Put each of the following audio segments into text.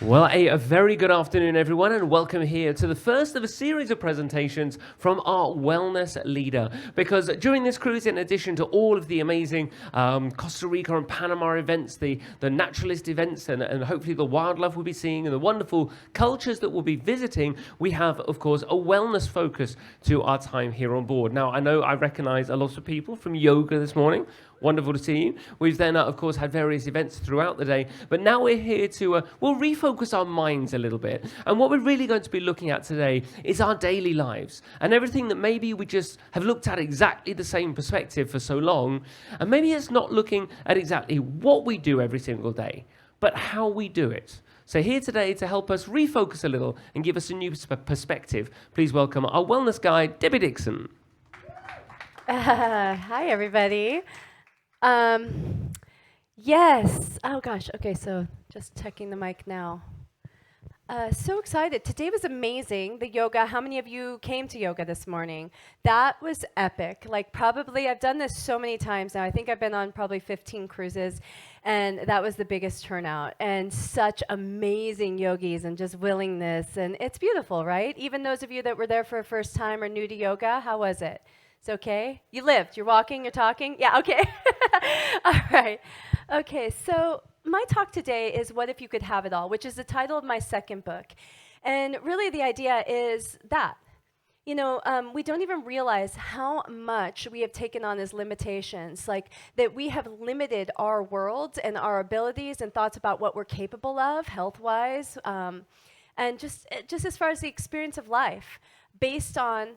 Well, a very good afternoon, everyone, and welcome here to the first of a series of presentations from our wellness leader. Because during this cruise, in addition to all of the amazing Costa Rica and Panama events, the naturalist events, and hopefully the wildlife we'll be seeing and the wonderful cultures that we'll be visiting, we have, of course, a wellness focus to our time here on board. Now, I know I recognize a lot of people from yoga this morning. Wonderful to see you. We've then, of course, had various events throughout the day, but now we're here to, we'll refocus our minds a little bit. And what we're really going to be looking at today is our daily lives and everything that maybe we just have looked at exactly the same perspective for so long. And maybe it's not looking at exactly what we do every single day, but how we do it. So here today to help us refocus a little and give us a new perspective, please welcome our wellness guide, Debbie Dixon. Hi, everybody. Yes. Oh, gosh. Okay, so just checking the mic now. So excited. Today was amazing, the yoga. How many of you came to yoga this morning? That was epic. Like, probably, I've done this so many times now. I think I've been on probably 15 cruises, and that was the biggest turnout. And such amazing yogis and just willingness. And it's beautiful, right? Even those of you that were there for a first time or new to yoga, how was it? It's okay? You lived. You're walking, you're talking? Yeah, okay. All right. Okay, so my talk today is What If You Could Have It All, which is the title of my second book. And really the idea is that, we don't even realize how much we have taken on as limitations, like that we have limited our world and our abilities and thoughts about what we're capable of health-wise, and just as far as the experience of life, based on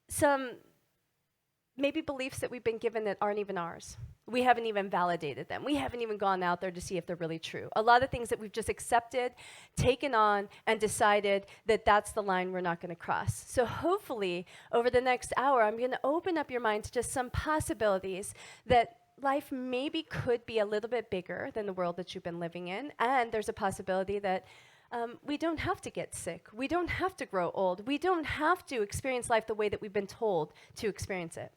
some maybe beliefs that we've been given that aren't even ours. We haven't even validated them. We haven't even gone out there to see if they're really true. A lot of things that we've just accepted, taken on, and decided that that's the line we're not going to cross. So hopefully, over the next hour, I'm going to open up your mind to just some possibilities that life maybe could be a little bit bigger than the world that you've been living in, and there's a possibility that we don't have to get sick. We don't have to grow old. We don't have to experience life the way that we've been told to experience it.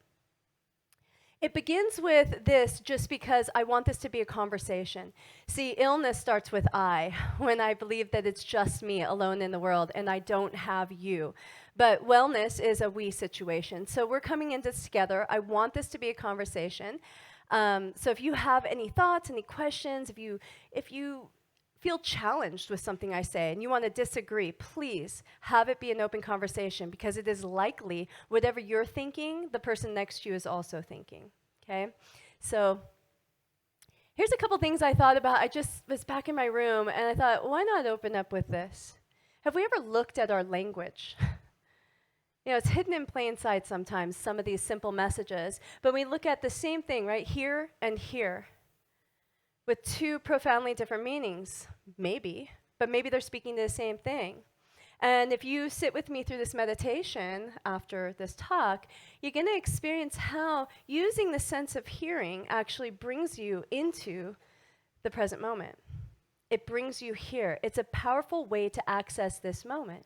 It begins with this just because I want this to be a conversation. See, illness starts with I, when I believe that it's just me alone in the world and I don't have you. But wellness is a we situation. So we're coming into this together. I want this to be a conversation. So if you have any thoughts, any questions, if you feel challenged with something I say and you want to disagree, please have it be an open conversation, because it is likely whatever you're thinking, the person next to you is also thinking, okay? So here's a couple things I thought about. I just was back in my room and I thought, why not open up with this? Have we ever looked at our language? It's hidden in plain sight sometimes, some of these simple messages, but we look at the same thing right here and here, with two profoundly different meanings, maybe, but maybe they're speaking to the same thing. And if you sit with me through this meditation after this talk, you're going to experience how using the sense of hearing actually brings you into the present moment. It brings you here. It's a powerful way to access this moment.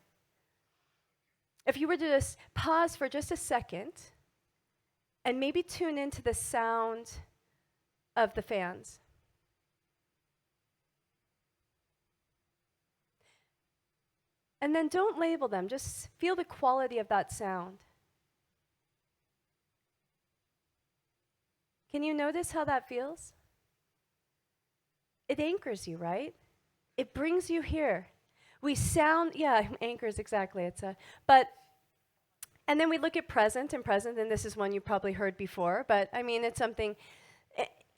If you were to just pause for just a second and maybe tune into the sound of the fans. And then don't label them, just feel the quality of that sound. Can you notice how that feels? It anchors you, right? It brings you here. We sound, anchors exactly. And then we look at present, and this is one you probably heard before, but I mean, it's something,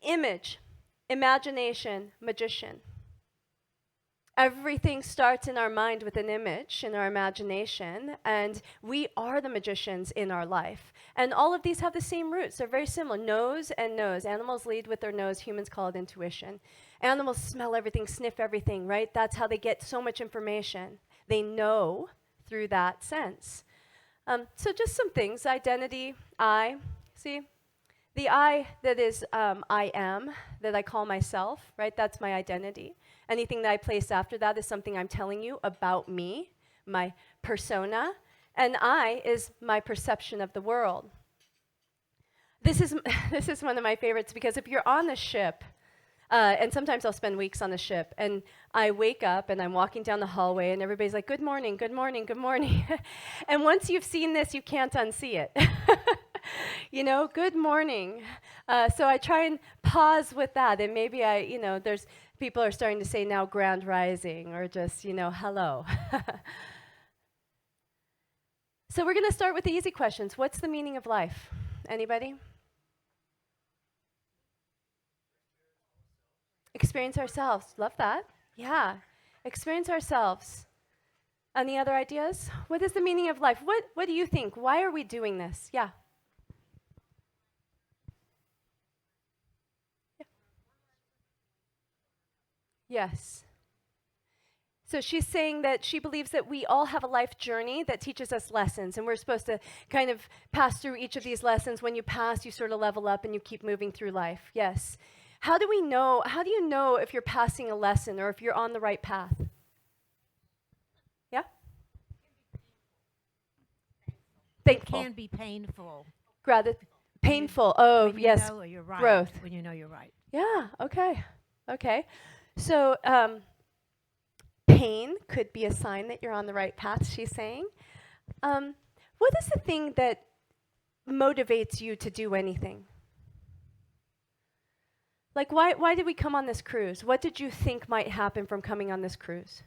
image, imagination, magician. Everything starts in our mind with an image, in our imagination, and we are the magicians in our life. And all of these have the same roots. They're very similar. Nose and nose. Animals lead with their nose. Humans call it intuition. Animals smell everything, sniff everything, right? That's how they get so much information. They know through that sense. So just some things. Identity, I. See? The I that is I am, that I call myself, right? That's my identity. Anything that I place after that is something I'm telling you about me, my persona, and I is my perception of the world. This is one of my favorites, because if you're on the ship, and sometimes I'll spend weeks on the ship, and I wake up and I'm walking down the hallway and everybody's like, good morning, good morning, good morning. And once you've seen this, you can't unsee it. Good morning. So I try and pause with that. And maybe there's people are starting to say now grand rising or just, hello. So we're going to start with the easy questions. What's the meaning of life? Anybody? Experience ourselves. Love that. Yeah. Experience ourselves. Any other ideas? What is the meaning of life? What do you think? Why are we doing this? Yeah. Yes. So she's saying that she believes that we all have a life journey that teaches us lessons, and we're supposed to kind of pass through each of these lessons. When you pass, you sort of level up and you keep moving through life. Yes. How do you know if you're passing a lesson or if you're on the right path? Yeah? Thankful. It can be painful. Painful. Oh, when you yes. know you're right. Growth. When you know you're right. Yeah, okay. So, pain could be a sign that you're on the right path, she's saying. What is the thing that motivates you to do anything? Like, why did we come on this cruise? What did you think might happen from coming on this cruise?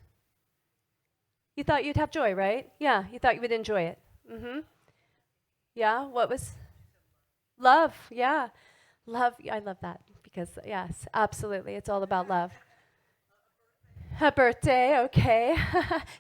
You thought you'd have joy, right? Yeah, you thought you would enjoy it. Mm-hmm. Yeah, what was? Love, yeah. Love, I love that because, yes, absolutely, it's all about love. A birthday, okay.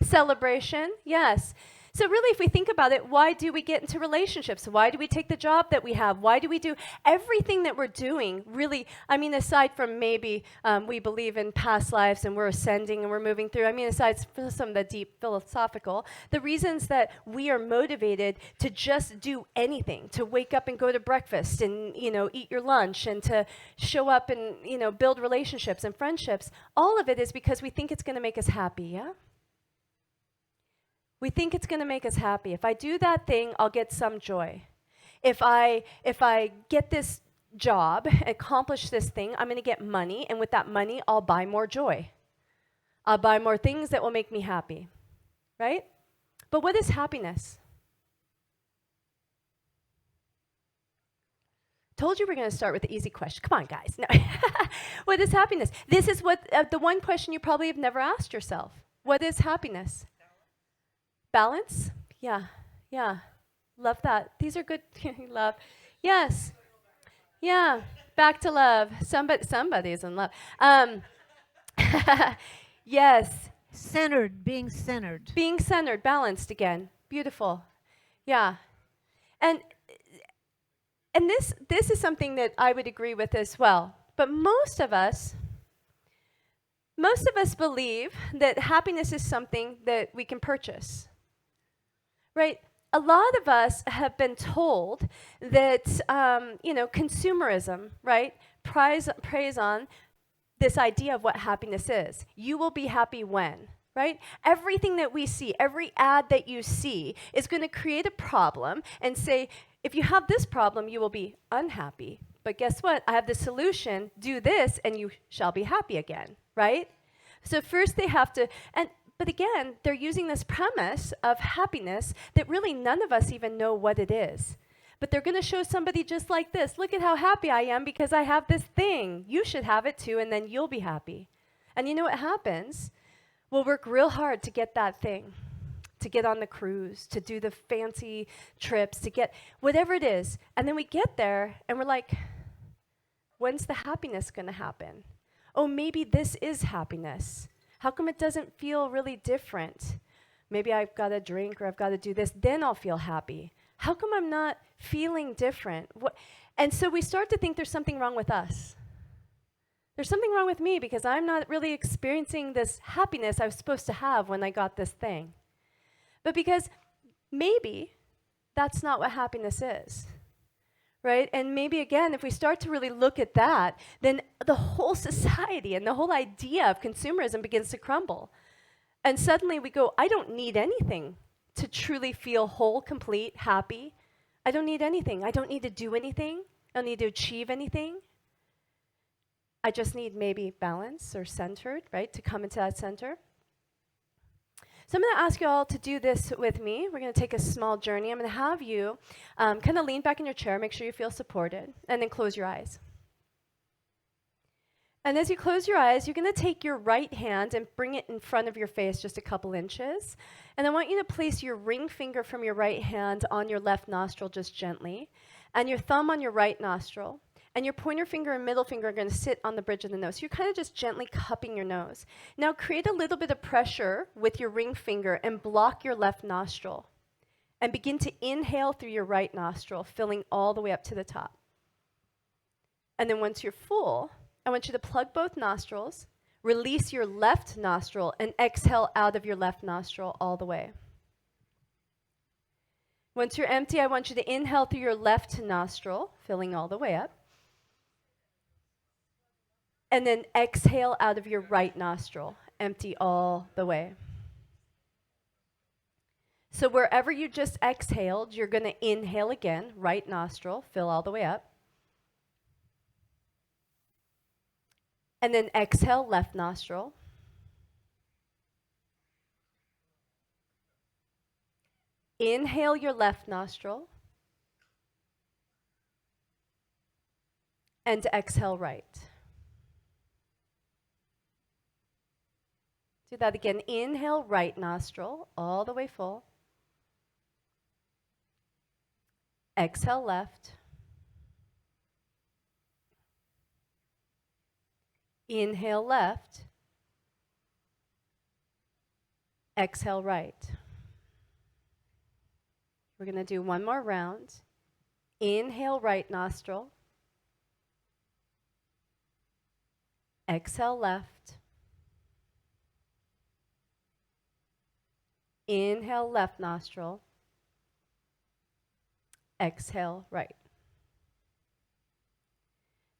Celebration, yes. So really, if we think about it, why do we get into relationships? Why do we take the job that we have? Why do we do everything that we're doing? Really, aside from maybe we believe in past lives and we're ascending and we're moving through, aside from some of the deep philosophical, the reasons that we are motivated to just do anything, to wake up and go to breakfast and, eat your lunch and to show up and, build relationships and friendships, all of it is because we think it's going to make us happy, yeah? We think it's going to make us happy. If I do that thing, I'll get some joy. If I get this job, accomplish this thing, I'm going to get money, and with that money, I'll buy more joy. I'll buy more things that will make me happy, right? But what is happiness? Told you we're going to start with the easy question. Come on, guys. No. What is happiness? This is what the one question you probably have never asked yourself. What is happiness? Balance? Yeah. Love that. These are good. Love. Yes. Yeah. Back to love. Somebody's in love. Yes. Being centered. Being centered, balanced again. Beautiful. Yeah. And this is something that I would agree with as well. But most of us believe that happiness is something that we can purchase. Right? A lot of us have been told that, consumerism, right, preys on this idea of what happiness is. You will be happy when, right? Everything that we see, every ad that you see is going to create a problem and say, if you have this problem, you will be unhappy. But guess what? I have the solution. Do this, and you shall be happy again, right? So first they have to, but again, they're using this premise of happiness that really none of us even know what it is. But they're going to show somebody just like this. Look at how happy I am because I have this thing. You should have it too, and then you'll be happy. And you know what happens? We'll work real hard to get that thing, to get on the cruise, to do the fancy trips, to get whatever it is. And then we get there, and we're like, when's the happiness going to happen? Oh, maybe this is happiness. How come it doesn't feel really different? Maybe I've got to drink or I've got to do this, then I'll feel happy. How come I'm not feeling different? And so we start to think there's something wrong with us. There's something wrong with me because I'm not really experiencing this happiness I was supposed to have when I got this thing. But because maybe that's not what happiness is. Right? And maybe again, if we start to really look at that, then the whole society and the whole idea of consumerism begins to crumble. And suddenly we go, I don't need anything to truly feel whole, complete, happy. I don't need anything. I don't need to do anything. I don't need to achieve anything. I just need maybe balance or centered, right, to come into that center. So I'm going to ask you all to do this with me. We're going to take a small journey. I'm going to have you kind of lean back in your chair, make sure you feel supported, and then close your eyes. And as you close your eyes, you're going to take your right hand and bring it in front of your face just a couple inches. And I want you to place your ring finger from your right hand on your left nostril just gently, and your thumb on your right nostril. And your pointer finger and middle finger are going to sit on the bridge of the nose. So you're kind of just gently cupping your nose. Now create a little bit of pressure with your ring finger and block your left nostril. And begin to inhale through your right nostril, filling all the way up to the top. And then once you're full, I want you to plug both nostrils, release your left nostril, and exhale out of your left nostril all the way. Once you're empty, I want you to inhale through your left nostril, filling all the way up. And then exhale out of your right nostril, empty all the way. So wherever you just exhaled, you're going to inhale again, right nostril, fill all the way up. And then exhale, left nostril. Inhale your left nostril. And exhale right. Do that again. Inhale, right nostril, all the way full. Exhale, left. Inhale, left. Exhale, right. We're going to do one more round. Inhale, right nostril. Exhale, left. Inhale, left nostril. Exhale, right.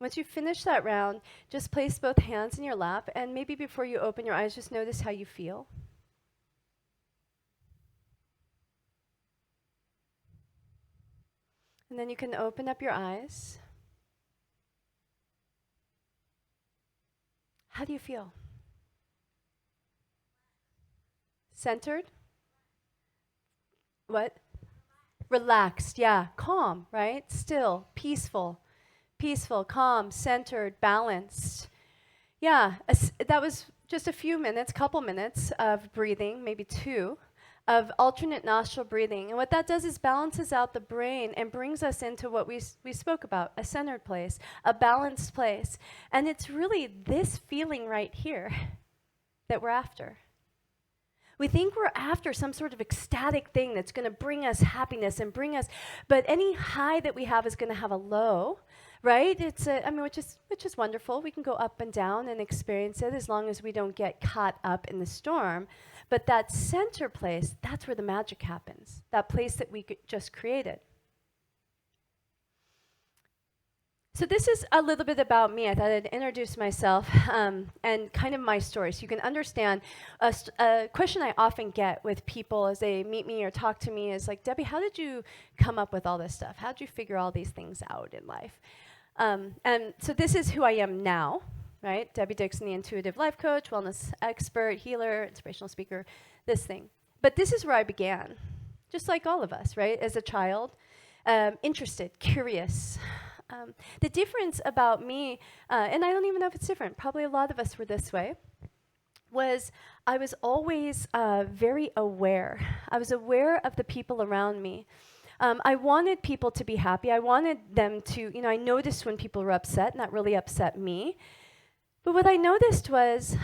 Once you finish that round, just place both hands in your lap, and maybe before you open your eyes, just notice how you feel. And then you can open up your eyes. How do you feel? Centered? What? Relaxed, yeah. Calm, right? Still, peaceful. Peaceful, calm, centered, balanced. Yeah, that was just a few minutes, couple minutes of breathing, maybe two, of alternate nostril breathing. And what that does is balances out the brain and brings us into what we spoke about, a centered place, a balanced place. And it's really this feeling right here that we're after. We think we're after some sort of ecstatic thing that's going to bring us happiness and but any high that we have is going to have a low, right? Which is wonderful. We can go up and down and experience it as long as we don't get caught up in the storm. But that center place, that's where the magic happens. That place that we just created. So this is a little bit about me. I thought I'd introduce myself and kind of my story so you can understand. A question I often get with people as they meet me or talk to me is like, Debbie, how did you come up with all this stuff? How did you figure all these things out in life? And so this is who I am now, right? Debbie Dixon, the intuitive life coach, wellness expert, healer, inspirational speaker, this thing. But this is where I began, just like all of us, right? As a child, interested, curious. The difference about me, and I don't even know if it's different, probably a lot of us were this way, was I was always very aware. I was aware of the people around me. I wanted people to be happy. I wanted them to, I noticed when people were upset, and that really upset me. But what I noticed was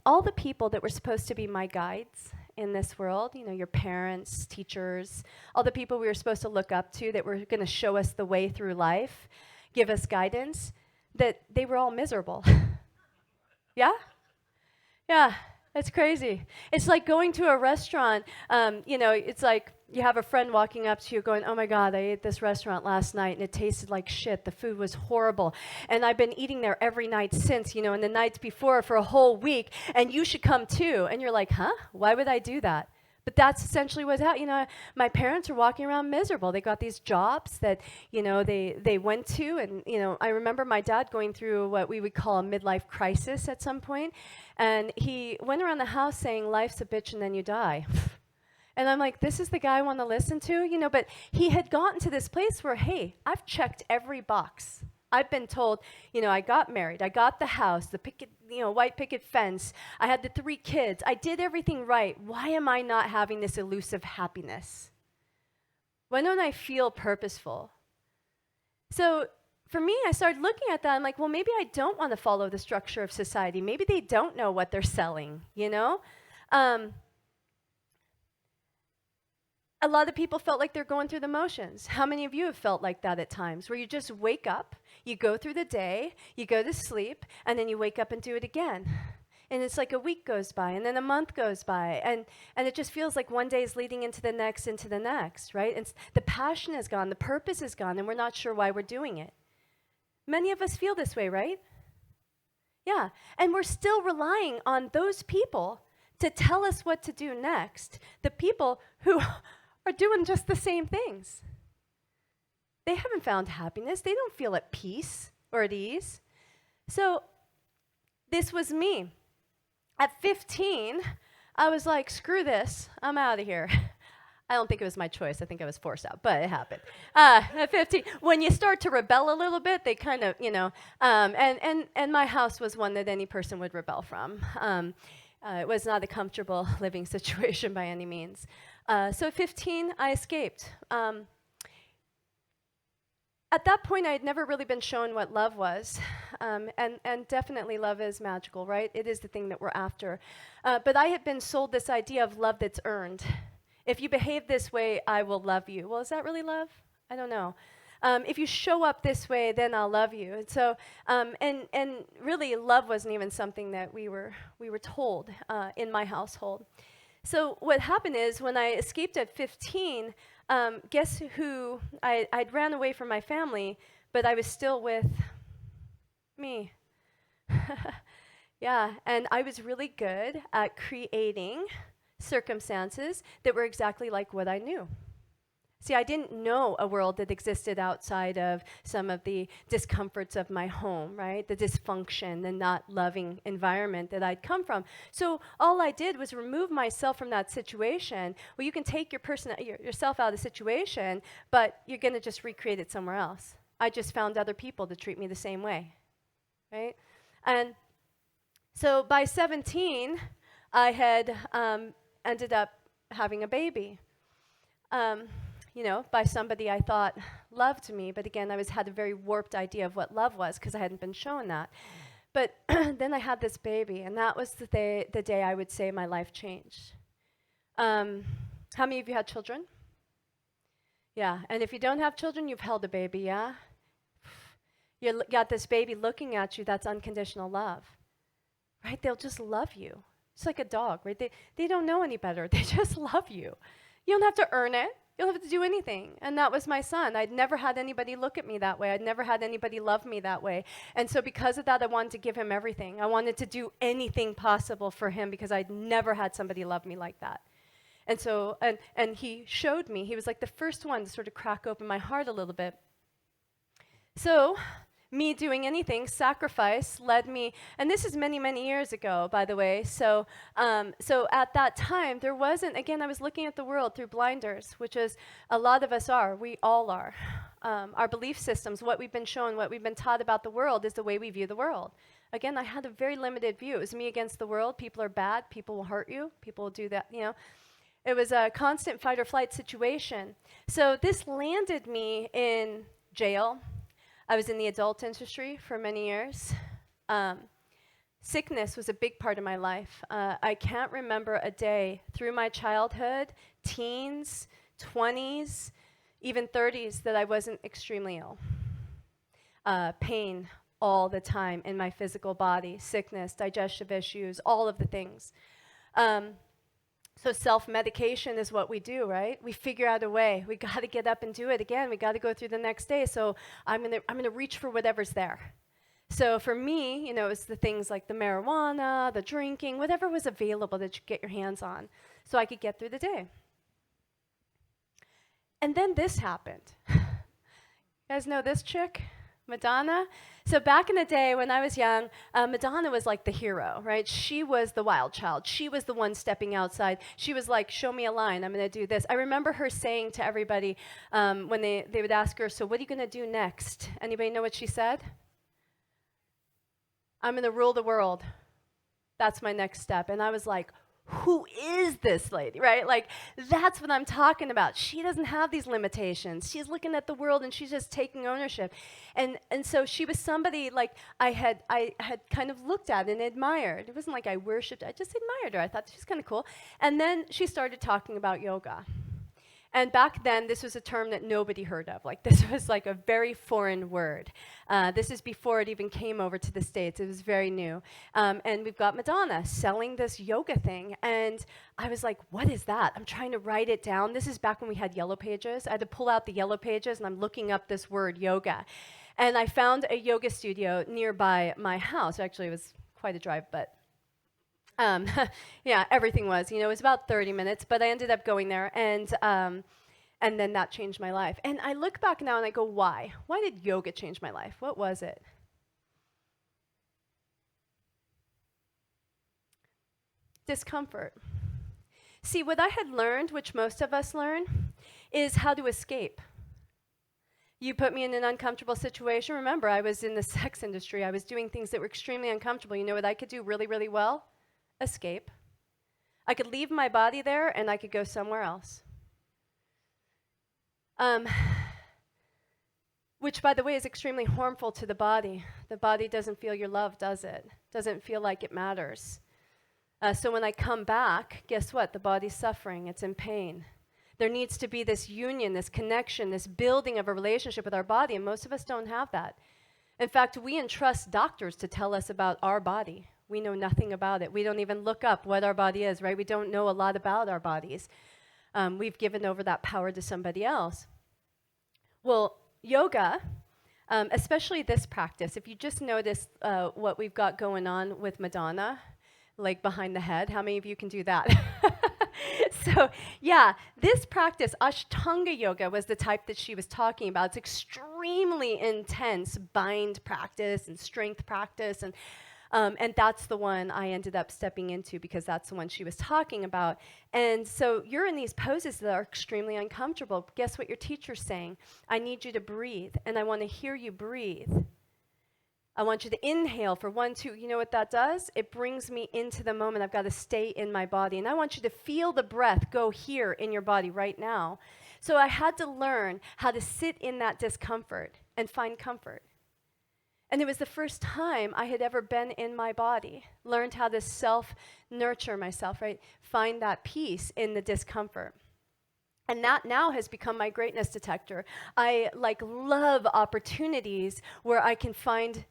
all the people that were supposed to be my guides in this world, your parents, teachers, all the people we were supposed to look up to that were going to show us the way through life, give us guidance, that they were all miserable. Yeah? Yeah, it's crazy. It's like going to a restaurant, it's like you have a friend walking up to you going, oh my God, I ate this restaurant last night and it tasted like shit. The food was horrible. And I've been eating there every night since, and the nights before for a whole week, and you should come too. And you're like, huh? Why would I do that? But that's essentially what's happening. My parents are walking around miserable. They got these jobs that, they went to. And, I remember my dad going through what we would call a midlife crisis at some point. And he went around the house saying, life's a bitch and then you die. And I'm like, this is the guy I want to listen to? But he had gotten to this place where, hey, I've checked every box. I've been told, I got married, I got the house, the picket, white picket fence, I had the 3 kids, I did everything right. Why am I not having this elusive happiness? Why don't I feel purposeful? So for me, I started looking at that. I'm like, well, maybe I don't want to follow the structure of society. Maybe they don't know what they're selling, A lot of people felt like they're going through the motions. How many of you have felt like that at times, where you just wake up, you go through the day, you go to sleep, and then you wake up and do it again? And it's like a week goes by, and then a month goes by, and it just feels like one day is leading into the next, right? And the passion is gone, the purpose is gone, and we're not sure why we're doing it. Many of us feel this way, right? Yeah, and we're still relying on those people to tell us what to do next, the people who are doing just the same things. They haven't found happiness. They don't feel at peace or at ease. So this was me. At 15, I was like, screw this. I'm out of here. I don't think it was my choice. I think I was forced out, but it happened. At 15, when you start to rebel a little bit, they kind of, and my house was one that any person would rebel from. It was not a comfortable living situation by any means. So at 15, I escaped. At that point, I had never really been shown what love was. And definitely love is magical, right? It is the thing that we're after. But I had been sold this idea of love that's earned. If you behave this way, I will love you. Well, is that really love? I don't know. If you show up this way, then I'll love you. And so, and really, love wasn't even something that we were told in my household. So what happened is, when I escaped at 15, guess who? I'd ran away from my family, but I was still with me. Yeah, and I was really good at creating circumstances that were exactly like what I knew. See, I didn't know a world that existed outside of some of the discomforts of my home, right? The dysfunction, the not loving environment that I'd come from. So all I did was remove myself from that situation. Well, you can take yourself out of the situation, but you're going to just recreate it somewhere else. I just found other people to treat me the same way, right? And so by 17, I had ended up having a baby. By somebody I thought loved me. But again, had a very warped idea of what love was because I hadn't been shown that. But then I had this baby, and that was the day I would say my life changed. How many of you had children? Yeah, and if you don't have children, you've held a baby, yeah? You got this baby looking at you, that's unconditional love, right? They'll just love you. It's like a dog, right? They don't know any better. They just love you. You don't have to earn it. You don't have to do anything. And that was my son. I'd never had anybody look at me that way. I'd never had anybody love me that way. And so because of that, I wanted to give him everything. I wanted to do anything possible for him because I'd never had somebody love me like that. And so, and he showed me. He was like the first one to sort of crack open my heart a little bit. So me doing anything, sacrifice, led me, and this is many, many years ago, by the way. So at that time, there wasn't, again, I was looking at the world through blinders, which is a lot of us are, we all are. Our belief systems, what we've been shown, what we've been taught about the world is the way we view the world. Again, I had a very limited view. It was me against the world. People are bad. People will hurt you. People will do that, It was a constant fight or flight situation. So this landed me in jail. I was in the adult industry for many years. Sickness was a big part of my life. I can't remember a day through my childhood, teens, 20s, even 30s that I wasn't extremely ill. Pain all the time in my physical body, sickness, digestive issues, all of the things. So self-medication is what we do, right? We figure out a way. We got to get up and do it again. We got to go through the next day. So I'm gonna reach for whatever's there. So for me, it was the things like the marijuana, the drinking, whatever was available that you could get your hands on so I could get through the day. And then this happened. You guys know this chick? Madonna? So back in the day when I was young, Madonna was like the hero, right? She was the wild child. She was the one stepping outside. She was like, show me a line, I'm going to do this. I remember her saying to everybody when they would ask her, so what are you going to do next? Anybody know what she said? I'm going to rule the world. That's my next step. And I was like, who is this lady, right? Like, that's what I'm talking about. She doesn't have these limitations. She's looking at the world and she's just taking ownership. And so she was somebody like I had kind of looked at and admired. It wasn't like I worshipped, I just admired her. I thought she was kind of cool. And then she started talking about yoga. And back then, this was a term that nobody heard of. Like, this was like a very foreign word. This is before it even came over to the States. It was very new. And we've got Madonna selling this yoga thing. And I was like, what is that? I'm trying to write it down. This is back when we had yellow pages. I had to pull out the yellow pages, and I'm looking up this word, yoga. And I found a yoga studio nearby my house. Actually, it was quite a drive, but yeah, everything was. It was about 30 minutes, but I ended up going there, and then that changed my life. And I look back now and I go, why? Why did yoga change my life? What was it? Discomfort. See, what I had learned, which most of us learn, is how to escape. You put me in an uncomfortable situation. Remember, I was in the sex industry. I was doing things that were extremely uncomfortable. You know what I could do really, really well? Escape. I could leave my body there and I could go somewhere else. Which, by the way, is extremely harmful to the body. The body doesn't feel your love, does it? Doesn't feel like it matters. So when I come back, guess what? The body's suffering. It's in pain. There needs to be this union, this connection, this building of a relationship with our body, and most of us don't have that. In fact, we entrust doctors to tell us about our body. We know nothing about it. We don't even look up what our body is, right? We don't know a lot about our bodies. We've given over that power to somebody else. Well, yoga, especially this practice, if you just notice what we've got going on with Madonna, like behind the head, how many of you can do that? So, yeah, this practice, Ashtanga yoga, was the type that she was talking about. It's extremely intense bind practice and strength practice, and that's the one I ended up stepping into because that's the one she was talking about. And so you're in these poses that are extremely uncomfortable. Guess what your teacher's saying? I need you to breathe, and I want to hear you breathe. I want you to inhale for 1, 2. You know what that does? It brings me into the moment. I've got to stay in my body. And I want you to feel the breath go here in your body right now. So I had to learn how to sit in that discomfort and find comfort. And it was the first time I had ever been in my body, learned how to self-nurture myself, right? Find that peace in the discomfort. And that now has become my greatness detector. I love opportunities where I can find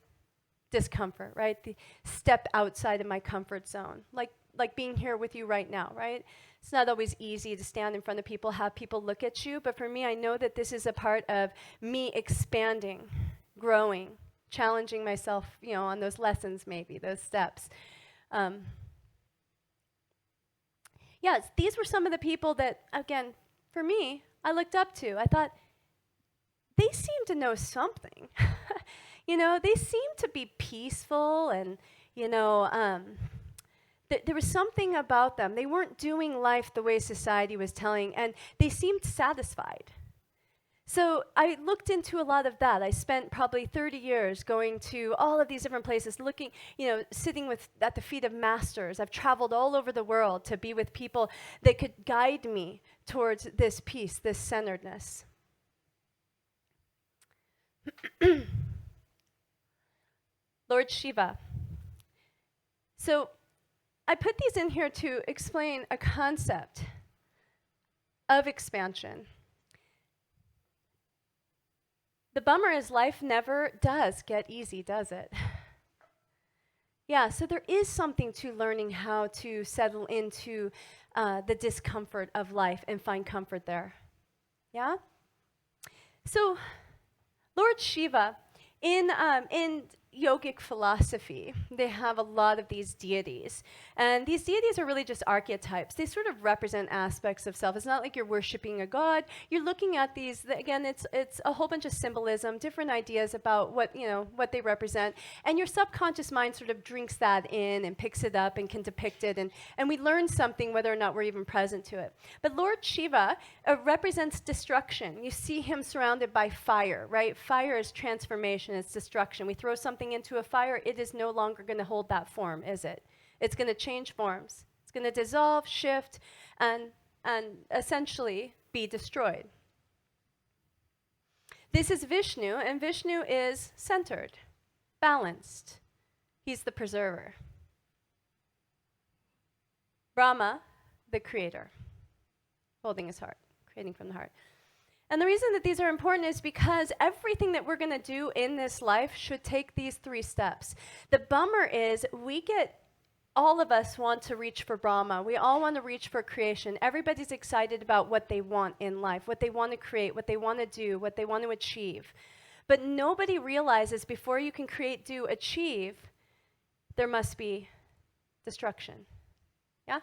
discomfort, right? The step outside of my comfort zone, like being here with you right now, right? It's not always easy to stand in front of people, have people look at you, but for me, I know that this is a part of me expanding, growing, challenging myself, on those lessons maybe, those steps. These were some of the people that, again, for me, I looked up to. I thought, they seem to know something. They seem to be peaceful and, there was something about them. They weren't doing life the way society was telling, and they seemed satisfied. So I looked into a lot of that. I spent probably 30 years going to all of these different places, looking, sitting at the feet of masters. I've traveled all over the world to be with people that could guide me towards this peace, this centeredness. Lord Shiva. So I put these in here to explain a concept of expansion. The bummer is life never does get easy, does it? Yeah, so there is something to learning how to settle into the discomfort of life and find comfort there. Yeah? So Lord Shiva, in yogic philosophy, they have a lot of these deities. And these deities are really just archetypes. They sort of represent aspects of self. It's not like you're worshiping a god. You're looking at these, again, it's a whole bunch of symbolism, different ideas about what, what they represent. And your subconscious mind sort of drinks that in and picks it up and can depict it. And we learn something whether or not we're even present to it. But Lord Shiva represents destruction. You see him surrounded by fire, right? Fire is transformation, it's destruction. We throw something into a fire, it is no longer going to hold that form, is it? It's going to change forms. It's going to dissolve, shift, and essentially be destroyed. This is Vishnu, and Vishnu is centered, balanced. He's the preserver. Brahma, the creator, holding his heart, creating from the heart. And the reason that these are important is because everything that we're going to do in this life should take these 3 steps. The bummer is all of us want to reach for Brahma. We all want to reach for creation. Everybody's excited about what they want in life, what they want to create, what they want to do, what they want to achieve. But nobody realizes before you can create, do, achieve, there must be destruction. Yeah?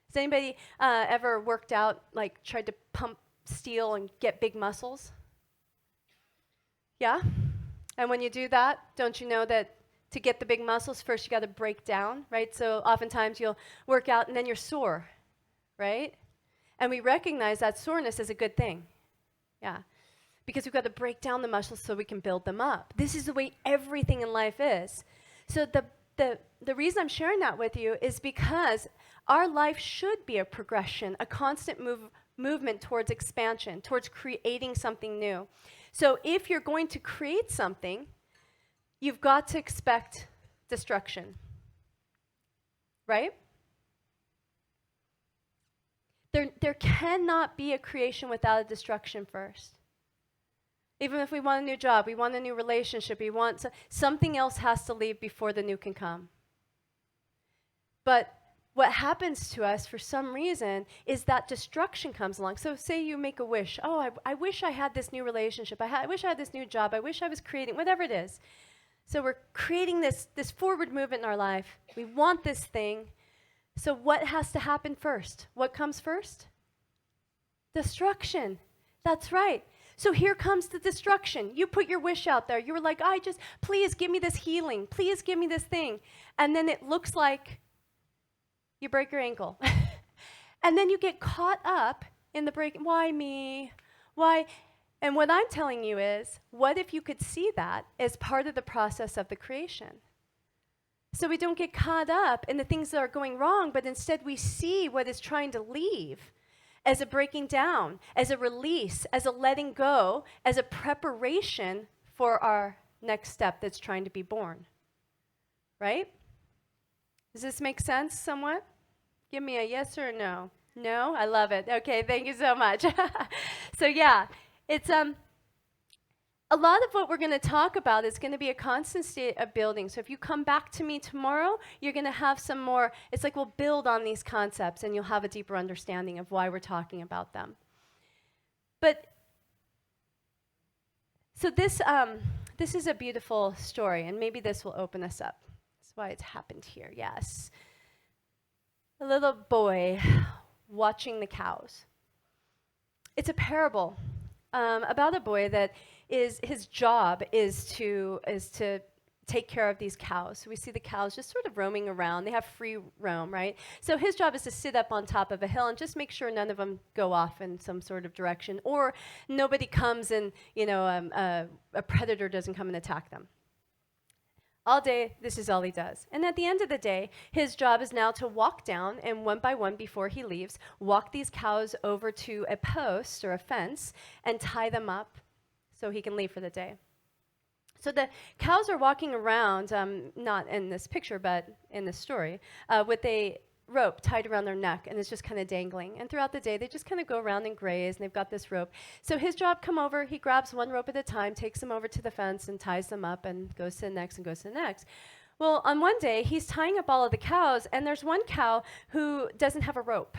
Has anybody ever worked out, like tried to pump steel and get big muscles? Yeah? And when you do that, don't you know that to get the big muscles, first you got to break down, right? So oftentimes you'll work out and then you're sore, right? And we recognize that soreness as a good thing. Yeah. Because we've got to break down the muscles so we can build them up. This is the way everything in life is. So the reason I'm sharing that with you is because our life should be a progression, a constant movement towards expansion, towards creating something new. So if you're going to create something, you've got to expect destruction. Right? There cannot be a creation without a destruction first. Even if we want a new job, we want a new relationship, we want something else has to leave before the new can come. But what happens to us for some reason is that destruction comes along. So say you make a wish. Oh, I wish I had this new relationship. I wish I had this new job. I wish I was creating, whatever it is. So we're creating this forward movement in our life. We want this thing. So what has to happen first? What comes first? Destruction. That's right. So here comes the destruction. You put your wish out there. You were like, please give me this healing. Please give me this thing. And then it looks like you break your ankle. And then you get caught up in the break. Why me? Why? And what I'm telling you is, what if you could see that as part of the process of the creation? So we don't get caught up in the things that are going wrong, but instead we see what is trying to leave as a breaking down, as a release, as a letting go, as a preparation for our next step that's trying to be born. Right? Does this make sense somewhat? Give me a yes or a no. No? I love it. Okay, thank you so much. So yeah, it's a lot of what we're going to talk about is going to be a constant state of building. So if you come back to me tomorrow, you're going to have some more, it's like we'll build on these concepts and you'll have a deeper understanding of why we're talking about them. But, so this is a beautiful story, and maybe this will open us up. That's why it's happened here, yes. A little boy watching the cows. It's a parable about a boy that his job is to take care of these cows. So we see the cows just sort of roaming around. They have free roam, right? So his job is to sit up on top of a hill and just make sure none of them go off in some sort of direction, or nobody comes and a predator doesn't come and attack them. All day, this is all he does. And at the end of the day, his job is now to walk down and one by one before he leaves, walk these cows over to a post or a fence and tie them up so he can leave for the day. So the cows are walking around, not in this picture, but in this story, with a rope tied around their neck, and it's just kind of dangling. And throughout the day, they just kind of go around and graze, and they've got this rope. So his job come over, he grabs one rope at a time, takes them over to the fence, and ties them up, and goes to the next, and goes to the next. Well, on one day, he's tying up all of the cows, and there's one cow who doesn't have a rope.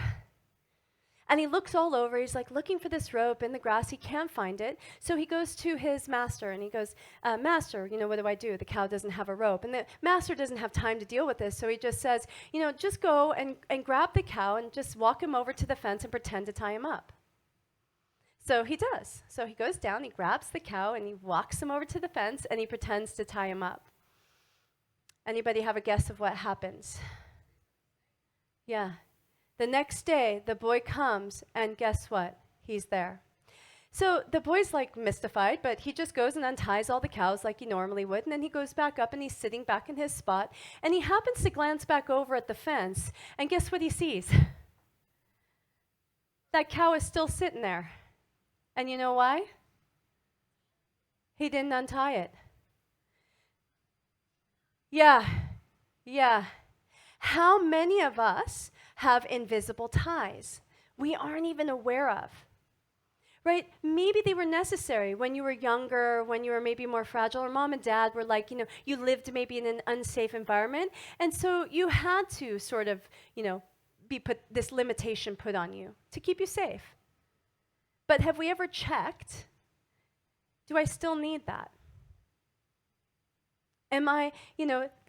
And he looks all over. He's like looking for this rope in the grass. He can't find it. So he goes to his master and he goes, Master, what do I do? The cow doesn't have a rope. And the master doesn't have time to deal with this. So he just says, just go and grab the cow and just walk him over to the fence and pretend to tie him up. So he does. So he goes down, he grabs the cow and he walks him over to the fence and he pretends to tie him up. Anybody have a guess of what happens? Yeah. The next day, the boy comes, and guess what? He's there. So the boy's like mystified, but he just goes and unties all the cows like he normally would, and then he goes back up and he's sitting back in his spot, and he happens to glance back over at the fence, and guess what he sees? That cow is still sitting there. And you know why? He didn't untie it. Yeah. How many of us have invisible ties we aren't even aware of? Right? Maybe they were necessary when you were younger, when you were maybe more fragile, or mom and dad were like, you lived maybe in an unsafe environment, and so you had to sort of, be put this limitation put on you to keep you safe. But have we ever checked, do I still need that? Am I,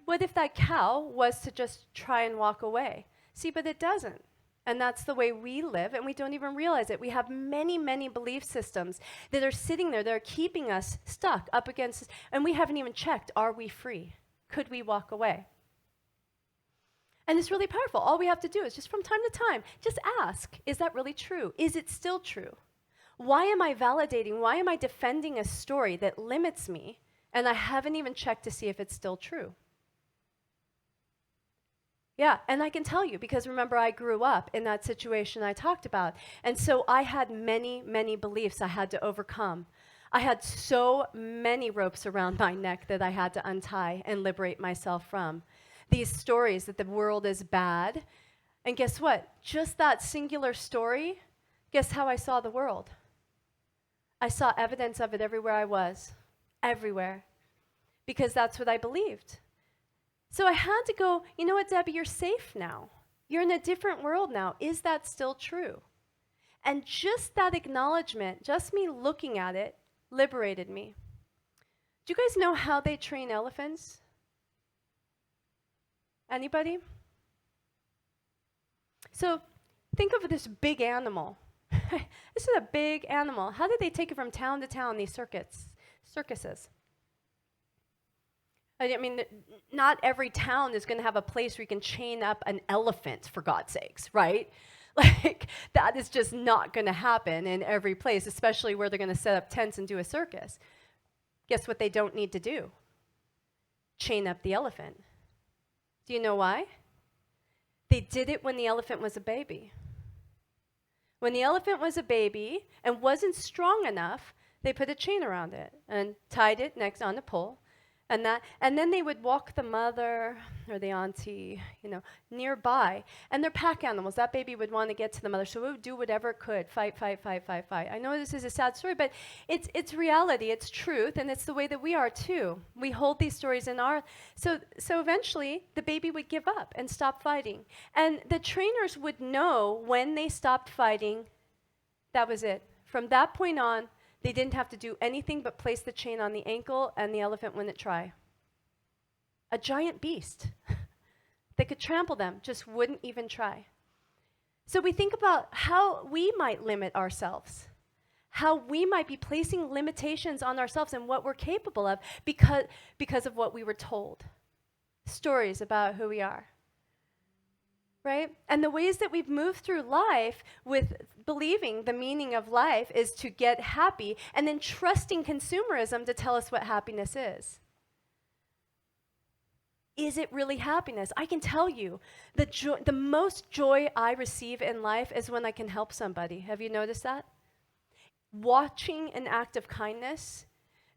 what if that cow was to just try and walk away? See, but it doesn't. And that's the way we live, and we don't even realize it. We have many, many belief systems that are sitting there, that are keeping us stuck up against, and we haven't even checked, are we free? Could we walk away? And it's really powerful. All we have to do is just from time to time, just ask, is that really true? Is it still true? Why am I validating, why am I defending a story that limits me, and I haven't even checked to see if it's still true? Yeah, and I can tell you, because remember, I grew up in that situation I talked about. And so I had many, many beliefs I had to overcome. I had so many ropes around my neck that I had to untie and liberate myself from. These stories that the world is bad. And guess what? Just that singular story, guess how I saw the world? I saw evidence of it everywhere I was. Everywhere. Because that's what I believed. So I had to go, you know what, Debbie, you're safe now. You're in a different world now. Is that still true? And just that acknowledgement, just me looking at it, liberated me. Do you guys know how they train elephants? Anybody? So think of this big animal. This is a big animal. How did they take it from town to town, these circuses? I mean, not every town is going to have a place where you can chain up an elephant, for God's sakes, right? Like, that is just not going to happen in every place, especially where they're going to set up tents and do a circus. Guess what they don't need to do? Chain up the elephant. Do you know why? They did it when the elephant was a baby. When the elephant was a baby and wasn't strong enough, they put a chain around it and tied it next on a pole. And then they would walk the mother or the auntie, nearby. And they're pack animals. That baby would want to get to the mother, so it would do whatever it could. Fight. I know this is a sad story, but it's reality, it's truth, and it's the way that we are too. We hold these stories in our... So eventually, the baby would give up and stop fighting. And the trainers would know when they stopped fighting, that was it. From that point on, they didn't have to do anything but place the chain on the ankle, and the elephant wouldn't try. A giant beast that could trample them just wouldn't even try. So we think about how we might limit ourselves, how we might be placing limitations on ourselves and what we're capable of because of what we were told. Stories about who we are. Right? And the ways that we've moved through life with believing the meaning of life is to get happy and then trusting consumerism to tell us what happiness is. Is it really happiness? I can tell you, the most joy I receive in life is when I can help somebody. Have you noticed that? Watching an act of kindness,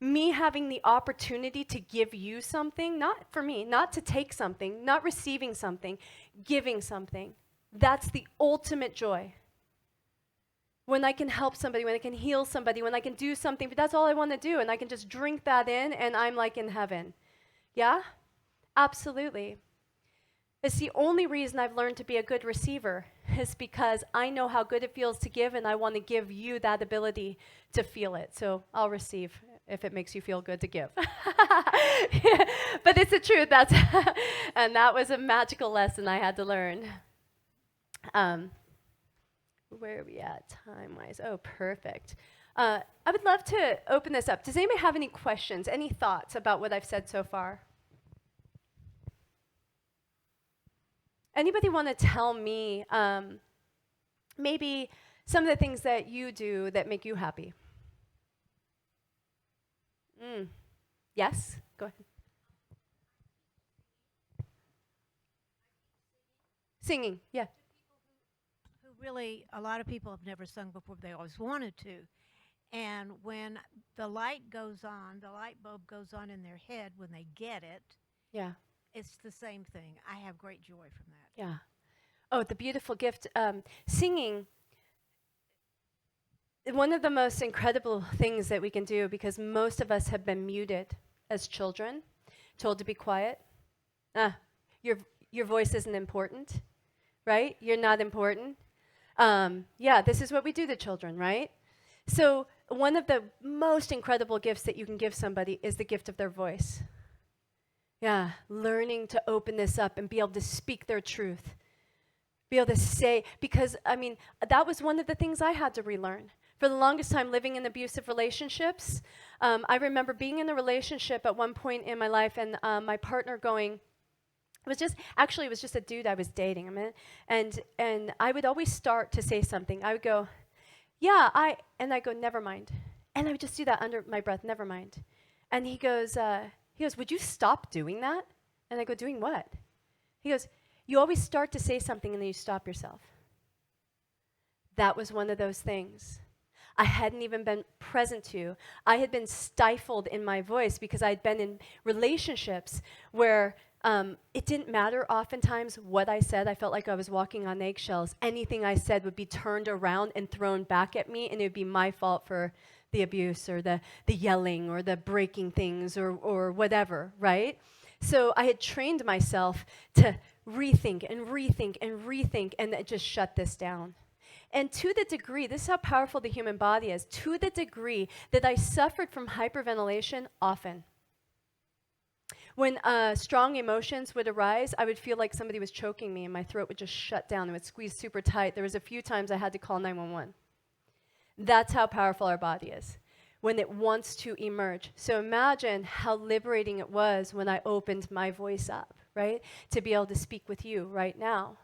me having the opportunity to give you something, not for me, not to take something, not receiving something, giving something. That's the ultimate joy. When I can help somebody, when I can heal somebody, when I can do something, but that's all I want to do, and I can just drink that in, and I'm like in heaven. Yeah? Absolutely. It's the only reason I've learned to be a good receiver is because I know how good it feels to give, and I want to give you that ability to feel it. So I'll receive if it makes you feel good to give. But it's the truth. And that was a magical lesson I had to learn. Where are we at time-wise? Oh, perfect. I would love to open this up. Does anybody have any questions, any thoughts about what I've said so far? Anybody want to tell me maybe some of the things that you do that make you happy? Yes? Go ahead. Singing, yeah. Who really, a lot of people have never sung before, they always wanted to. And when the light goes on, the light bulb goes on in their head when they get it, Yeah. it's the same thing. I have great joy from that. Yeah. Oh, the beautiful gift. Singing, one of the most incredible things that we can do, because most of us have been muted as children, told to be quiet. Your voice isn't important, right? You're not important. Yeah, this is what we do to children, right? So one of the most incredible gifts that you can give somebody is the gift of their voice. Yeah, learning to open this up and be able to speak their truth. Be able to say, because, I mean, that was one of the things I had to relearn. For the longest time living in abusive relationships, I remember being in a relationship at one point in my life and my partner going, it was just a dude I was dating, and I would always start to say something. I would go, yeah, and I go, never mind. And I would just do that under my breath, never mind. And he goes, would you stop doing that? And I go, doing what? He goes, you always start to say something and then you stop yourself. That was one of those things I hadn't even been present to. I had been stifled in my voice because I'd been in relationships where it didn't matter oftentimes what I said. I felt like I was walking on eggshells. Anything I said would be turned around and thrown back at me, and it would be my fault for the abuse or the yelling or the breaking things or whatever, right? So I had trained myself to rethink and rethink and rethink, and it just shut this down. And to the degree, this is how powerful the human body is, to the degree that I suffered from hyperventilation often. When strong emotions would arise, I would feel like somebody was choking me and my throat would just shut down and would squeeze super tight. There was a few times I had to call 911. That's how powerful our body is when it wants to emerge. So imagine how liberating it was when I opened my voice up, right? To be able to speak with you right now.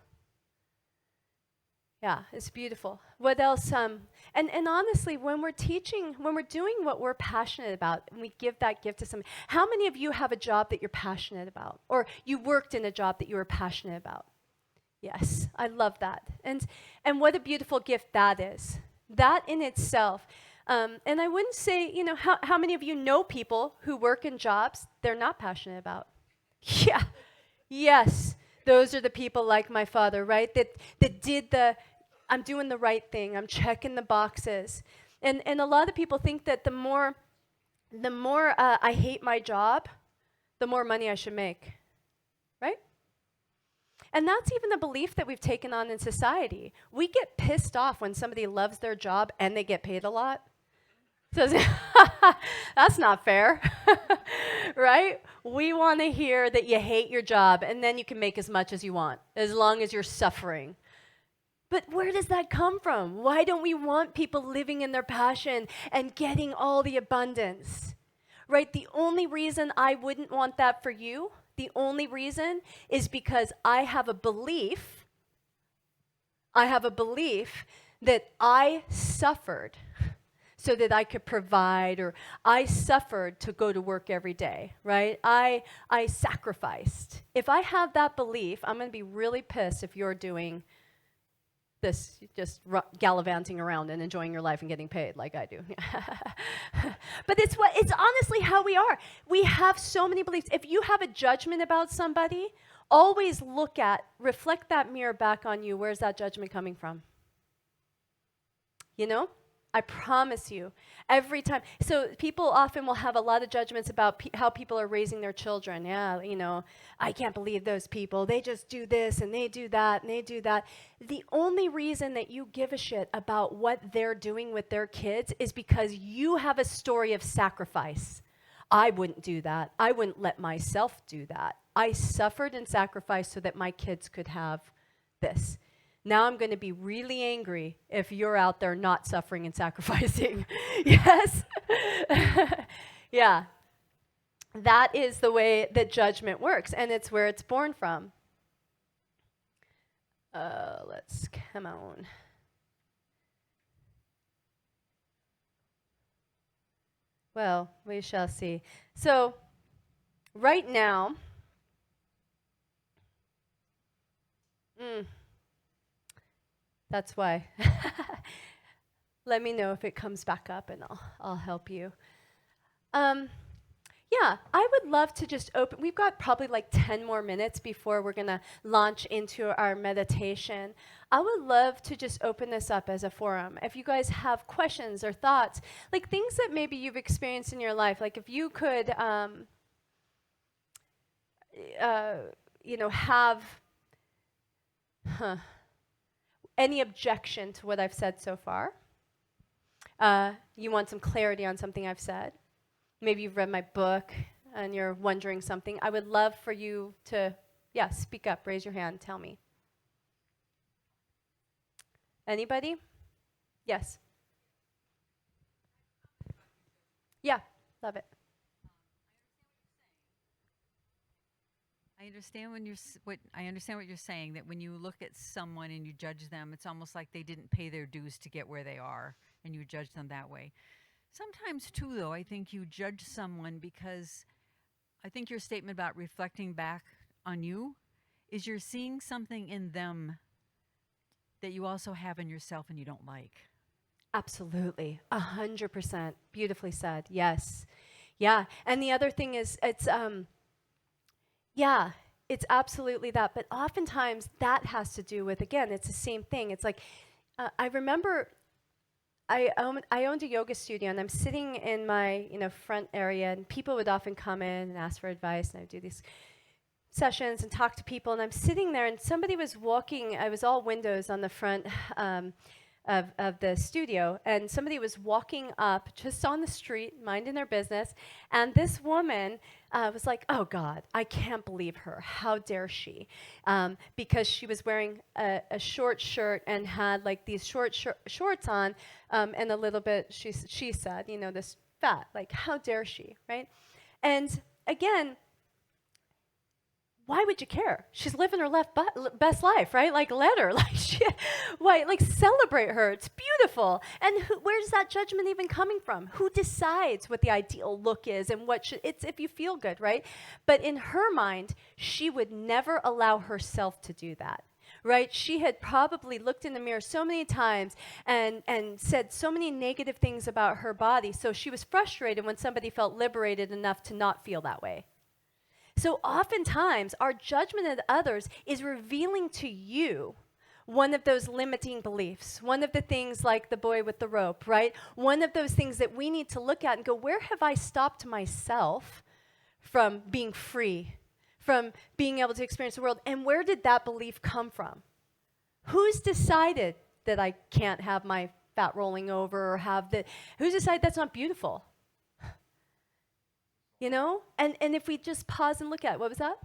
Yeah, it's beautiful. What else? And honestly, when we're teaching, when we're doing what we're passionate about, and we give that gift to somebody, how many of you have a job that you're passionate about? Or you worked in a job that you were passionate about? Yes, I love that. And what a beautiful gift that is. That in itself. And I wouldn't say, how many of you know people who work in jobs they're not passionate about? Yeah, yes. Those are the people like my father, right? That did I'm doing the right thing. I'm checking the boxes. And a lot of people think that the more I hate my job, the more money I should make, right? And that's even a belief that we've taken on in society. We get pissed off when somebody loves their job and they get paid a lot. So that's not fair, right? We want to hear that you hate your job and then you can make as much as you want, as long as you're suffering. But where does that come from? Why don't we want people living in their passion and getting all the abundance, right? The only reason I wouldn't want that for you, the only reason is because I have a belief that I suffered so that I could provide, or I suffered to go to work every day, right? I sacrificed. If I have that belief, I'm going to be really pissed if you're doing this, just gallivanting around and enjoying your life and getting paid like I do. But it's honestly how we are. We have so many beliefs. If you have a judgment about somebody, always reflect that mirror back on you. Where's that judgment coming from? I promise you, every time. So people often will have a lot of judgments about how people are raising their children. Yeah, I can't believe those people. They just do this and they do that and they do that. The only reason that you give a shit about what they're doing with their kids is because you have a story of sacrifice. I wouldn't do that. I wouldn't let myself do that. I suffered and sacrificed so that my kids could have this. Now I'm going to be really angry if you're out there not suffering and sacrificing. Yes? Yeah. That is the way that judgment works, and it's where it's born from. Come on. Well, we shall see. So, right now, that's why. Let me know if it comes back up and I'll help you. Yeah, I would love to just open. We've got probably like 10 more minutes before we're going to launch into our meditation. I would love to just open this up as a forum. If you guys have questions or thoughts, like things that maybe you've experienced in your life, like if you could, have any objection to what I've said so far. You want some clarity on something I've said. Maybe you've read my book and you're wondering something. I would love for you to, speak up, raise your hand, tell me. Anybody? Yes. Yeah, love it. I understand what you're saying, that when you look at someone and you judge them, it's almost like they didn't pay their dues to get where they are, and you judge them that way. Sometimes, too, though, I think you judge someone because I think your statement about reflecting back on you is you're seeing something in them that you also have in yourself and you don't like. Absolutely, 100%. Beautifully said, yes. Yeah, and the other thing is, it's absolutely that. But oftentimes that has to do with, again, it's the same thing. It's like, I remember I owned a yoga studio, and I'm sitting in my front area, and people would often come in and ask for advice, and I would do these sessions and talk to people, and I'm sitting there, and somebody was walking. I was all windows on the front of the studio, and somebody was walking up just on the street, minding their business, and this woman was like, "Oh God, I can't believe her. How dare she?" Because she was wearing a short shirt and had like these shorts on, and a little bit, she said, this fat, like, how dare she, right? And again, why would you care? She's living her best life, right? Like, let her, like celebrate her. It's beautiful. And where's that judgment even coming from? Who decides what the ideal look is and it's if you feel good, right? But in her mind, she would never allow herself to do that, right? She had probably looked in the mirror so many times and said so many negative things about her body. So she was frustrated when somebody felt liberated enough to not feel that way. So oftentimes, our judgment of others is revealing to you one of those limiting beliefs, one of the things like the boy with the rope, right? One of those things that we need to look at and go, where have I stopped myself from being free, from being able to experience the world? And where did that belief come from? Who's decided that I can't have my fat rolling over or who's decided that's not beautiful? And if we just pause and look at it, what was that?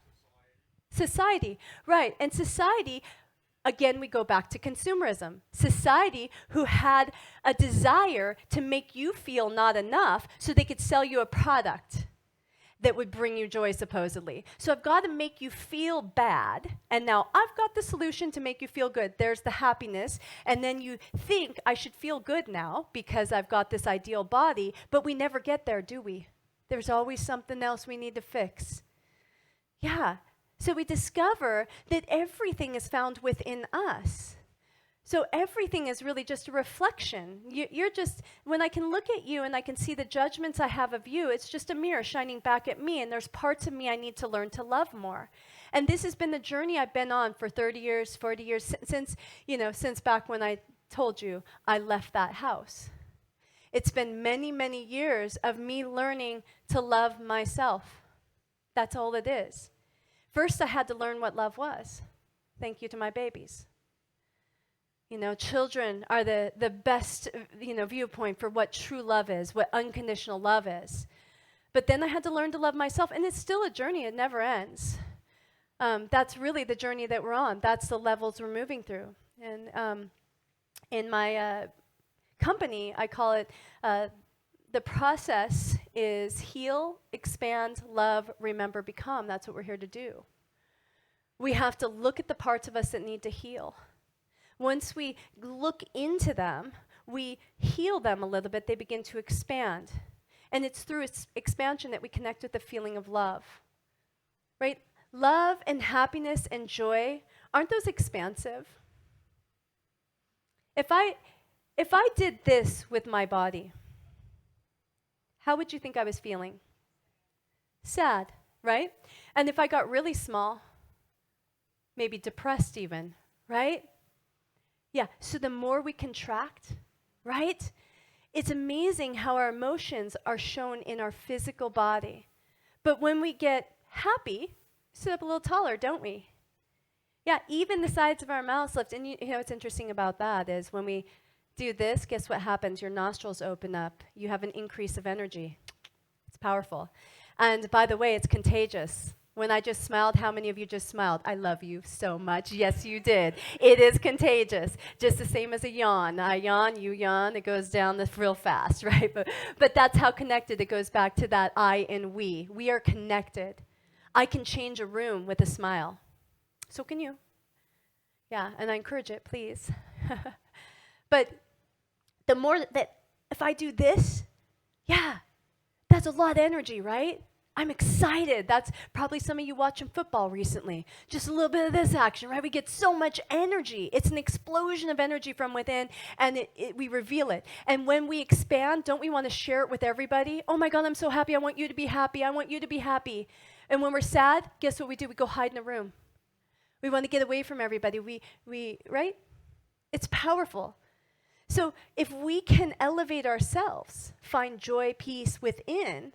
Society, right. And society, again, we go back to consumerism. Society who had a desire to make you feel not enough so they could sell you a product that would bring you joy, supposedly. So I've got to make you feel bad, and now I've got the solution to make you feel good. There's the happiness, and then you think I should feel good now because I've got this ideal body, but we never get there, do we? There's always something else we need to fix. Yeah. So we discover that everything is found within us. So everything is really just a reflection. You're just, when I can look at you and I can see the judgments I have of you, it's just a mirror shining back at me, and there's parts of me I need to learn to love more. And this has been the journey I've been on for 30 years, 40 years, since back when I told you I left that house. It's been many, many years of me learning to love myself. That's all it is. First, I had to learn what love was. Thank you to my babies. You know, children are the best, viewpoint for what true love is, what unconditional love is. But then I had to learn to love myself, and it's still a journey. It never ends. That's really the journey that we're on. That's the levels we're moving through. And in my company, I call it the process is heal, expand, love, remember, become. That's what we're here to do. We have to look at the parts of us that need to heal. Once we look into them, we heal them a little bit, they begin to expand. And it's through expansion that we connect with the feeling of love. Right? Love and happiness and joy, aren't those expansive? If I did this with my body, how would you think I was feeling? Sad, right? And if I got really small, maybe depressed even, right? Yeah, so the more we contract, right? It's amazing how our emotions are shown in our physical body. But when we get happy, sit up a little taller, don't we? Yeah, even the sides of our mouths lift. And you know what's interesting about that is when we do this, guess what happens? Your nostrils open up. You have an increase of energy. It's powerful. And by the way, it's contagious. When I just smiled, how many of you just smiled? I love you so much. Yes, you did. It is contagious. Just the same as a yawn. I yawn, you yawn, it goes down this real fast, right? But that's how connected it goes back to that I and we. We are connected. I can change a room with a smile. So can you. Yeah, and I encourage it, please. But the more that, if I do this, yeah, that's a lot of energy, right? I'm excited. That's probably some of you watching football recently. Just a little bit of this action, right? We get so much energy. It's an explosion of energy from within, and we reveal it. And when we expand, don't we want to share it with everybody? Oh my God, I'm so happy. I want you to be happy. I want you to be happy. And when we're sad, guess what we do? We go hide in a room. We want to get away from everybody. We right? It's powerful. So if we can elevate ourselves, find joy, peace within,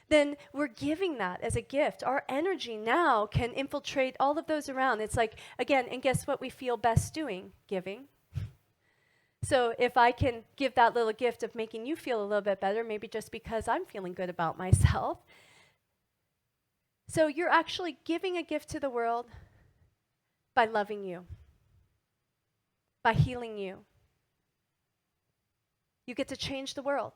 then we're giving that as a gift. Our energy now can infiltrate all of those around. It's like, again, and guess what we feel best doing? Giving. So if I can give that little gift of making you feel a little bit better, maybe just because I'm feeling good about myself. So you're actually giving a gift to the world by loving you, by healing you. You get to change the world.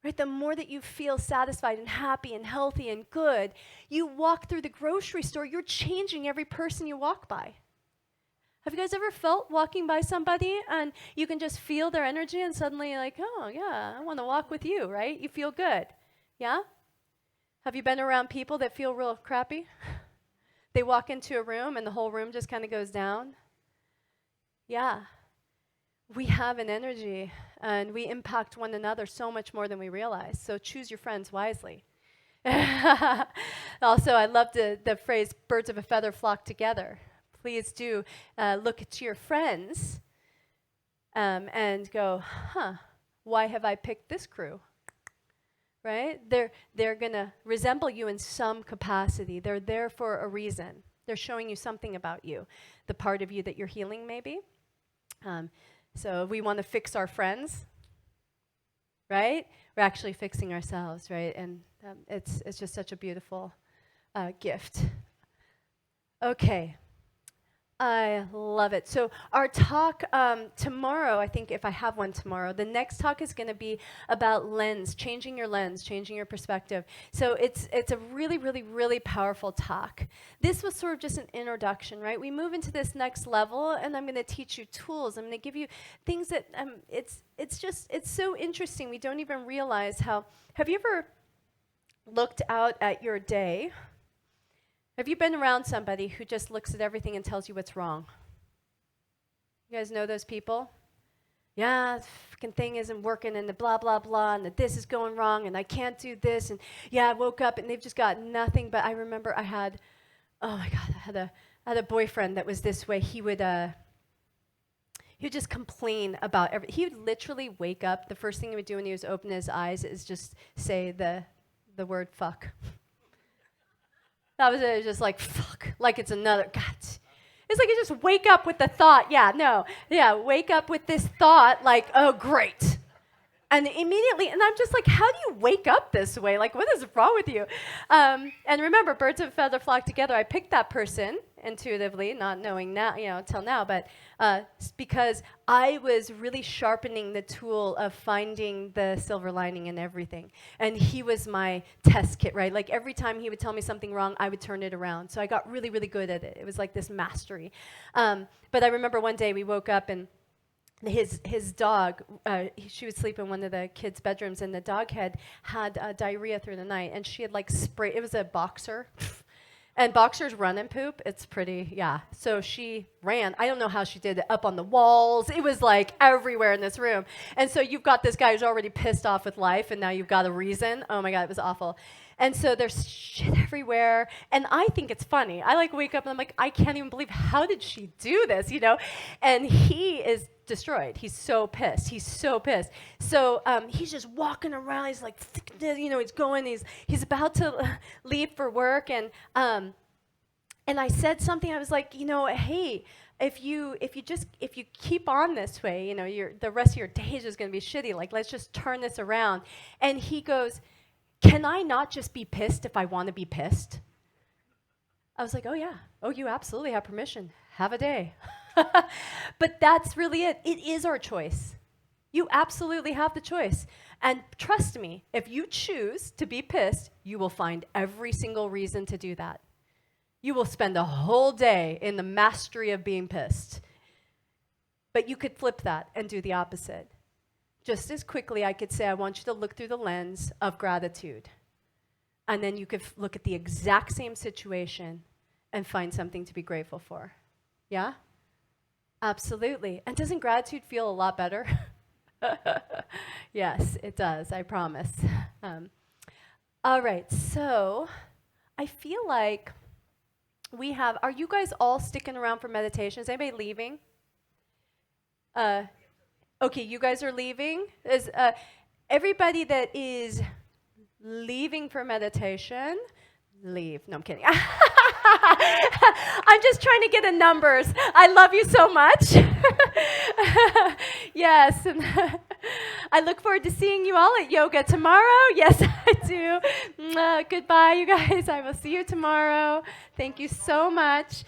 Right? The more that you feel satisfied and happy and healthy and good, you walk through the grocery store, you're changing every person you walk by. Have you guys ever felt walking by somebody and you can just feel their energy and suddenly you're like, oh yeah, I want to walk with you, right? You feel good. Yeah? Have you been around people that feel real crappy? They walk into a room and the whole room just kind of goes down? Yeah. We have an energy and we impact one another so much more than we realize. So choose your friends wisely. Also, I love the phrase, birds of a feather flock together. Please do look at your friends and go, why have I picked this crew? Right? They're going to resemble you in some capacity. They're there for a reason. They're showing you something about you, the part of you that you're healing maybe. So we want to fix our friends, right? We're actually fixing ourselves, right? And it's just such a beautiful gift. Okay. I love it. So our talk tomorrow, I think if I have one tomorrow, the next talk is going to be about lens, changing your perspective. So it's a really, really, really powerful talk. This was sort of just an introduction, right? We move into this next level, and I'm going to teach you tools. I'm going to give you things that it's so interesting. We don't even realize how. Have you ever looked out at your day? Have you been around somebody who just looks at everything and tells you what's wrong? You guys know those people? Yeah, this fucking thing isn't working and the blah, blah, blah, and that this is going wrong and I can't do this. And yeah, I woke up and they've just got nothing. But I remember I had a boyfriend that was this way. He He would just complain about he would literally wake up. The first thing he would do when he was opening his eyes is just say the word fuck. That was it. It was just like fuck, like it's another God. It's like you just wake up with the thought. Wake up with this thought like, oh great. And immediately, and I'm just like, how do you wake up this way? Like, what is wrong with you? And remember, birds of a feather flock together. I picked that person intuitively, not knowing now, till now, but because I was really sharpening the tool of finding the silver lining in everything. And he was my test kit, right? Like every time he would tell me something wrong, I would turn it around. So I got really, really good at it. It was like this mastery. But I remember one day we woke up and his dog, she would sleep in one of the kids' bedrooms, and the dog had diarrhea through the night, and she had like sprayed, it was a boxer, and boxers run and poop. It's pretty, So she ran. I don't know how she did it, up on the walls. It was like everywhere in this room. And so you've got this guy who's already pissed off with life, and now you've got a reason. Oh my God, it was awful. And so there's shit everywhere. And I think it's funny. I like wake up and I'm like, I can't even believe, how did she do this, And he is destroyed. He's so pissed. So he's just walking around. He's like, he's going, he's about to leave for work. And I said something, I was like, hey, if you keep on this way, the rest of your day is just going to be shitty. Like, let's just turn this around. And he goes, can I not just be pissed if I want to be pissed? I was like, oh yeah. Oh, you absolutely have permission. Have a day. But that's really it. It is our choice. You absolutely have the choice. And trust me, if you choose to be pissed, you will find every single reason to do that. You will spend a whole day in the mastery of being pissed. But you could flip that and do the opposite. Just as quickly, I could say, I want you to look through the lens of gratitude. And then you could look at the exact same situation and find something to be grateful for. Yeah? Absolutely. And doesn't gratitude feel a lot better? Yes, it does, I promise. All right, so I feel like are you guys all sticking around for meditation? Is anybody leaving? Okay, you guys are leaving. Is everybody that is leaving for meditation, leave. No, I'm kidding. I'm just trying to get in numbers. I love you so much. Yes. And I look forward to seeing you all at yoga tomorrow. Yes, I do. Goodbye, you guys. I will see you tomorrow. Thank you so much.